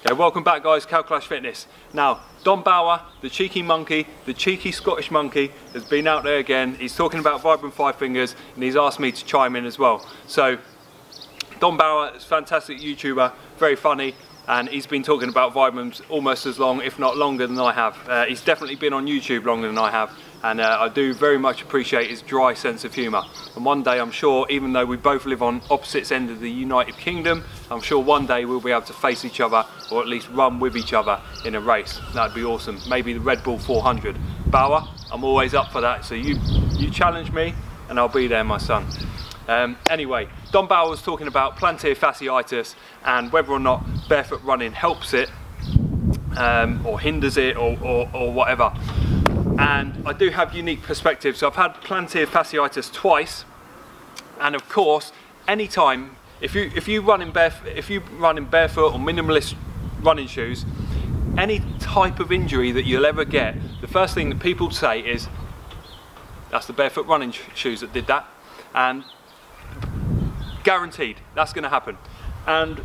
So welcome back guys, Kalclash Fitness. Now, Don Bauer, the cheeky monkey, the cheeky Scottish monkey, has been out there again. He's talking about Vibrant Five Fingers and he's asked me to chime in as well. So, Don Bauer is a fantastic YouTuber, very funny, and he's been talking about Vibrams almost as long, if not longer than I have. He's definitely been on YouTube longer than I have, and I do very much appreciate his dry sense of humour. And one day I'm sure, even though we both live on opposite ends of the United Kingdom, I'm sure one day we'll be able to face each other, or at least run with each other in a race. That'd be awesome. Maybe the Red Bull 400. Bauer, I'm always up for that, so you challenge me and I'll be there, my son. Anyway, Don Bauer was talking about plantar fasciitis and whether or not barefoot running helps it or hinders it or whatever. And I do have unique perspectives. So I've had plantar fasciitis twice, and of course, anytime if you run in barefoot or minimalist running shoes, any type of injury that you'll ever get, the first thing that people say is, "That's the barefoot running shoes that did that," and guaranteed that's going to happen. And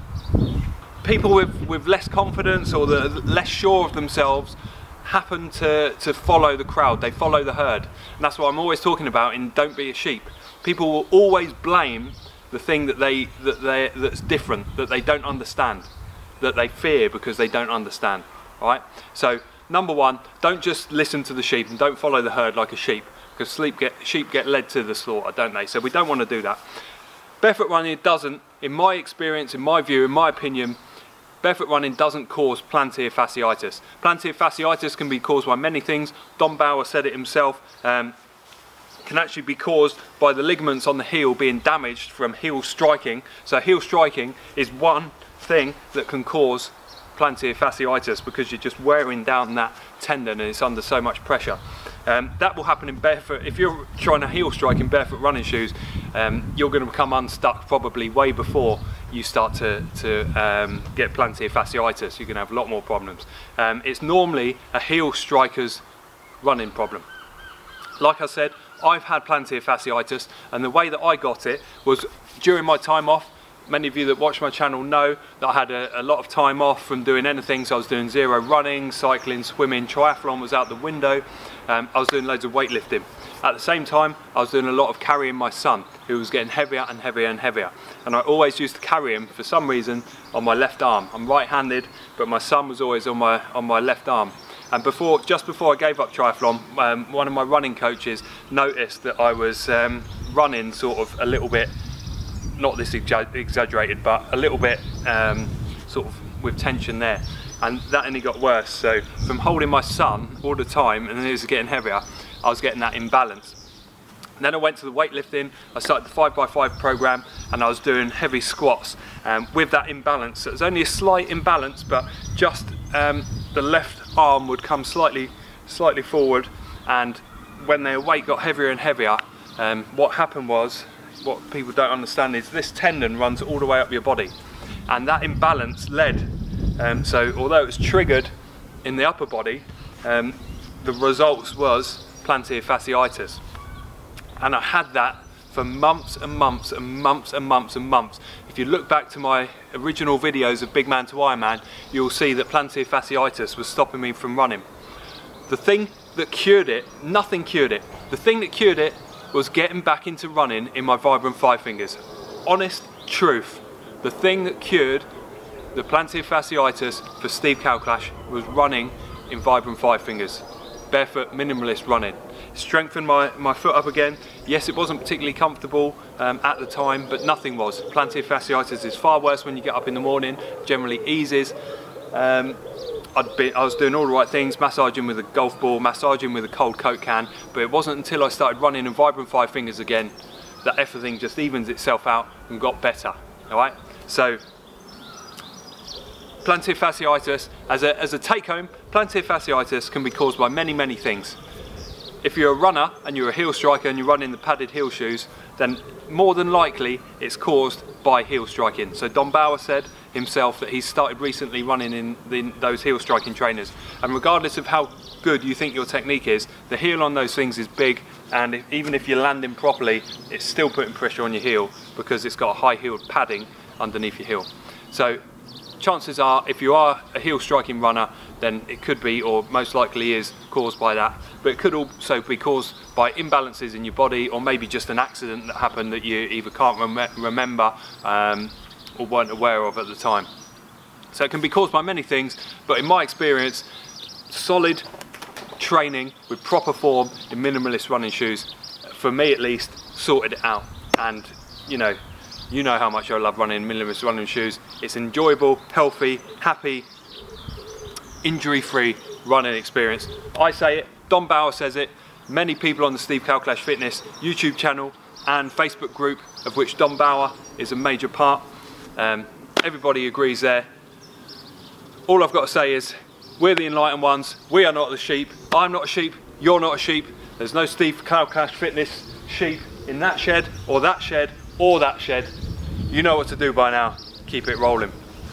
people with less confidence or the less sure of themselves happen to follow the crowd. They follow the herd, and that's what I'm always talking about in Don't Be a Sheep. People will always blame the thing that's different, that they don't understand, that they fear because they don't understand. Right? So number one, don't just listen to the sheep and don't follow the herd like a sheep, because sheep get led to the slaughter, don't they? So we don't want to do that. Barefoot running doesn't, in my experience, in my view, in my opinion, barefoot running doesn't cause plantar fasciitis. Plantar fasciitis can be caused by many things. Don Bauer said it himself. Can actually be caused by the ligaments on the heel being damaged from heel striking. So heel striking is one thing that can cause plantar fasciitis, because you're just wearing down that tendon and it's under so much pressure. That will happen in barefoot. If you're trying to heel strike in barefoot running shoes, you're going to become unstuck probably way before you start to get plantar fasciitis. You're going to have a lot more problems. It's normally a heel striker's running problem. Like I said, I've had plantar fasciitis, and the way that I got it was during my time off. Many of you that watch my channel know that I had a lot of time off from doing anything. So I was doing zero running, cycling, swimming, triathlon was out the window. I was doing loads of weightlifting. At the same time, I was doing a lot of carrying my son, who was getting heavier and heavier and heavier. And I always used to carry him, for some reason, on my left arm. I'm right-handed, but my son was always on my left arm. And just before I gave up triathlon, one of my running coaches noticed that I was running sort of a little bit, not this exaggerated, but a little bit sort of with tension there, and that only got worse. So from holding my son all the time and then he was getting heavier, I was getting that imbalance. And then I went to the weightlifting. I started the 5x5 program and I was doing heavy squats with that imbalance. So it was only a slight imbalance, but just the left arm would come slightly forward, and when their weight got heavier and heavier, what happened was, what people don't understand is this tendon runs all the way up your body, and that imbalance led, so although it was triggered in the upper body, the results was plantar fasciitis. And I had that for months and months and months and months and months. If you look back to my original videos of Big Man to Iron Man, you'll see that plantar fasciitis was stopping me from running. The thing that cured it, nothing cured it. The thing that cured it was getting back into running in my Vibrant Five Fingers. Honest truth. The thing that cured the plantar fasciitis for Steve Kalclash was running in Vibrant Five Fingers. Barefoot minimalist running. Strengthened my foot up again. Yes, it wasn't particularly comfortable at the time, but nothing was. Plantar fasciitis is far worse when you get up in the morning, generally eases. I was doing all the right things, massaging with a golf ball, massaging with a cold Coke can, but it wasn't until I started running in Vibrant Five Fingers again that everything just evens itself out and got better. Alright? So, plantar fasciitis, as a take home, plantar fasciitis can be caused by many things. If you're a runner and you're a heel striker and you run in the padded heel shoes, then more than likely it's caused by heel striking. So Don Bauer said himself that he's started recently running in those heel striking trainers, and regardless of how good you think your technique is, the heel on those things is big, and even if you're landing properly, it's still putting pressure on your heel because it's got a high heeled padding underneath your heel. So chances are, if you are a heel striking runner, then it could be, or most likely is, caused by that. But it could also be caused by imbalances in your body, or maybe just an accident that happened that you either can't remember or weren't aware of at the time. So it can be caused by many things, but in my experience, solid training with proper form in minimalist running shoes, for me at least, sorted it out. And you know how much I love running in minimalist running shoes. It's enjoyable, healthy, happy, injury-free running experience. I say it, Don Bauer says it, many people on the Steve Kalclash Fitness YouTube channel and Facebook group, of which Don Bauer is a major part. Everybody agrees there. All I've got to say is, we're the enlightened ones, we are not the sheep. I'm not a sheep, you're not a sheep. There's no Steve Kalclash Fitness sheep in that shed, or that shed, or that shed. You know what to do by now. Keep it rolling.